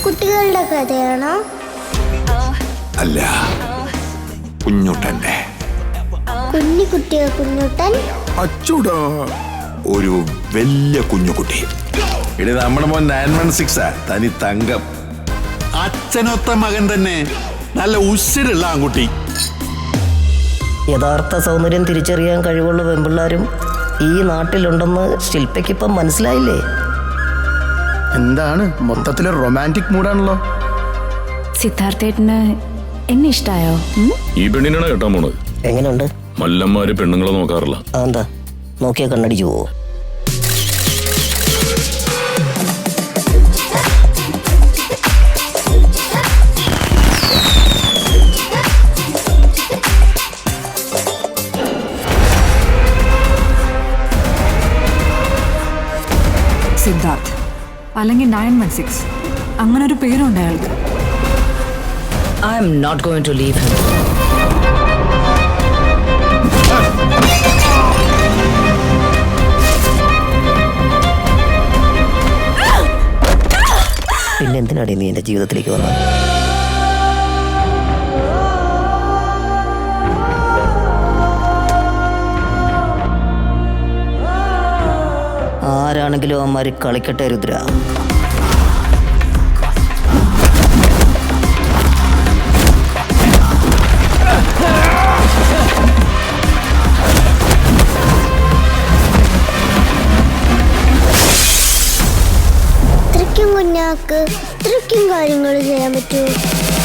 കുട്ടികളുടെ കഥയാണോ? അല്ല, കുഞ്ഞുട്ടന്റെ. കുഞ്ഞിക്കുട്ടിയോ കുഞ്ഞുട്ടൻ? അച്ചൂടാ, ഒരു വലിയ കുഞ്ഞുകുട്ടി. ഇനി നമ്മുടെ മോൻ 916 തനി തങ്കം. അച്ഛനൊത്ത മകൻ തന്നെ, നല്ല ഉശിരുള്ള ആൺകുട്ടി. യഥാർത്ഥ സൗന്ദര്യം തിരിച്ചറിയാൻ കഴിവുള്ള പെൺപിള്ളാരും ഈ നാട്ടിലുണ്ടെന്ന് ശില്പയ്ക്കിപ്പം മനസ്സിലായില്ലേ? എന്താണ് മൊത്തത്തിലൊരു റൊമാൻറ്റിക് മൂഡാണല്ലോ. സിദ്ധാർത്ഥേട്ടന് എന്നെ ഇഷ്ടായോ? ഈ പെണ്ണിനാണ് കേട്ടാൻ പോണത്. എങ്ങനെയുണ്ട്? മല്ലന്മാര് പെണ്ണുങ്ങളെ നോക്കാറില്ല. അതെന്താ, നോക്കിയാ കണ്ണടിച്ചു പോവോ? സിദ്ധാർത്ഥ് അല്ലെങ്കിൽ 916, അങ്ങനെ ഒരു പേരുണ്ട് അയാൾക്ക്. I'm not going to leave him. പിന്നെ എന്തിനാടി നീ എൻ്റെ ജീവിതത്തിലേക്ക് വന്നത്? ആരാണെങ്കിലും അവന്മാര് കളിക്കട്ടെ രുദ്ര. ഇത്രയ്ക്കും കുഞ്ഞാക്ക് ഇത്രയ്ക്കും കാര്യങ്ങൾ ചെയ്യാൻ പറ്റുമോ?